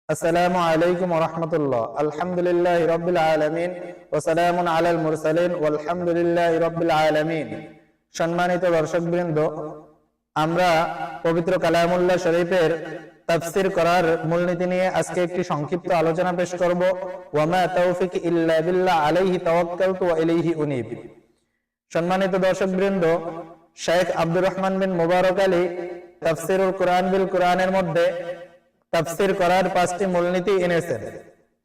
আসসালামু আলাইকুম ওয়া রাহমাতুল্লাহ। আলহামদুলিল্লাহি রাব্বিল আলামিন ওয়া সালামুন আলাল মুরসালিন ওয়ালহামদুলিল্লাহি রাব্বিল আলামিন। সম্মানিত দর্শকবৃন্দ, আমরা পবিত্র কালামুল্লাহ শরীফের তাফসীর করার মূলনীতি নিয়ে আজকে একটি সংক্ষিপ্ত আলোচনা পেশ করব। ওয়া মা তাওফিক ইল্লা বিল্লাহ আলাইহি তাওয়াক্কালতু ওয়া ইলাইহি উনীব। সম্মানিত দর্শকবৃন্দ, শেখ আব্দুর রহমান বিন মুবারক আলী তাফসীরুল কুরআন বিল কুরআনের মধ্যে তাফসীর করার 5টি মূলনীতি এনেছেন,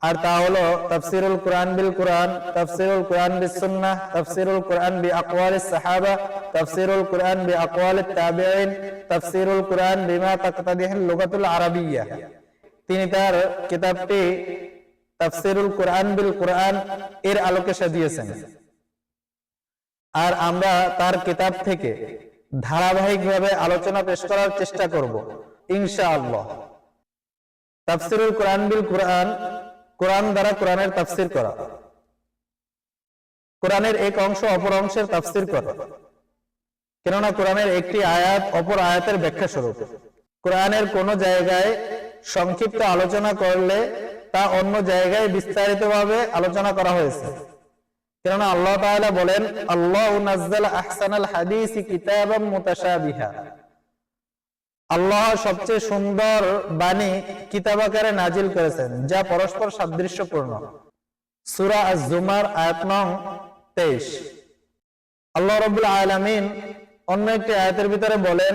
আর তা হলো তাফসীরুল কুরআন বিল কুরআন, তাফসীরুল কুরআন বিস সুন্নাহ, তাফসীরুল কুরআন বি আকওয়ালিস সাহাবা, তাফসীরুল কুরআন বি আকওয়ালিত তাবিঈন, তাফসীরুল কুরআন বিমা তাকতাদিহিল লুগাতুল আরাবিয়্যাহ। তিনি তার কিতাবটি তাফসীরুল কুরআন বিল কুরআন এর আলোকে সাজিয়েছেন, আর আমরা তার কিতাব থেকে ধারাবাহিকভাবে আলোচনা পেশ করার চেষ্টা করব ইনশাআল্লাহ। তাফসীরুল কুরআন বিল কুরআন, কুরআন দ্বারা কুরআনের তাফসীর করা, কুরআনের এক অংশ অপর অংশের তাফসীর করা, কেননা কুরআনের একটি আয়াত অপর আয়াতের ব্যাখ্যা স্বরূপ। কুরআনের কোন জায়গায় সংক্ষিপ্ত আলোচনা করলে তা অন্য জায়গায় বিস্তারিতভাবে আলোচনা করা হয়েছে, কেননা আল্লাহ তাআলা বলেন, আল্লাহু নাযালা আহসানাল হাদিসি কিতাবাম মুতাশাবিহা। আল্লাহ সবচেয়ে সুন্দর বাণী কিতাব আকারে নাজিল করেছেন, যা পরস্পর সাদৃশ্যপূর্ণ। সূরা আজ-জুমার আয়াত নং 23। আল্লাহ রাব্বুল আলামিন অন্য একটি আয়াতের ভিতরে বলেন,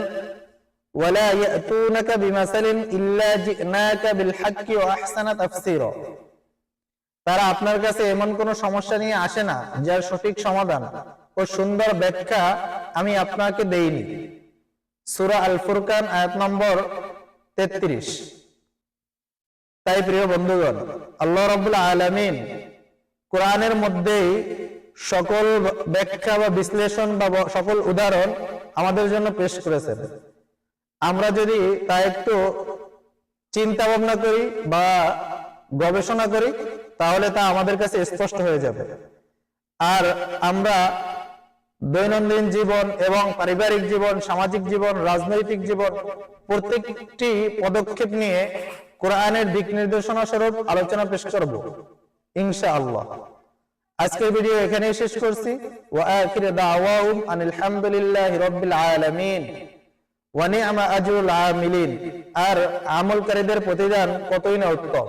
ওয়ালা ইয়াতুনাকা বিমাসালিন ইল্লা জিনাকা বিল হাক্কি ওয়া আহসানা তাফসীরা। তারা আপনার কাছে এমন কোন সমস্যা নিয়ে আসে না যার সঠিক সমাধান ও সুন্দর ব্যাখ্যা আমি আপনাকে দেইনি। সূরা আল ফুরকান আয়াত নম্বর 33। তাই প্রিয় বন্ধুগণ, আল্লাহ রাব্বুল আলামিন কোরআনের মধ্যেই সকল ব্যাখ্যা বা বিশ্লেষণ বা সকল উদাহরণ আমাদের জন্য পেশ করেছেন। আমরা যদি তা একটু চিন্তা ভাবনা করি বা গবেষণা করি, তাহলে তা আমাদের কাছে স্পষ্ট হয়ে যাবে। আর আমরা দৈনন্দিন জীবন এবং পারিবারিক জীবন, সামাজিক জীবন, রাজনৈতিক জীবন প্রত্যেকটি পদক্ষেপ নিয়ে কোরআনের দিক নির্দেশনা স্বরূপ আলোচনা পেশ করব ইনশাআল্লাহ। আজকের ভিডিও এখানেই শেষ করছি। ওয়া আখিরু দাওয়াহুম আনিল হামদুলিল্লাহি রাব্বিল আলামিন ওয়া নি'মা আজরুল আমিলিন। আর আমলকারীদের প্রতিদান কতই না উত্তম।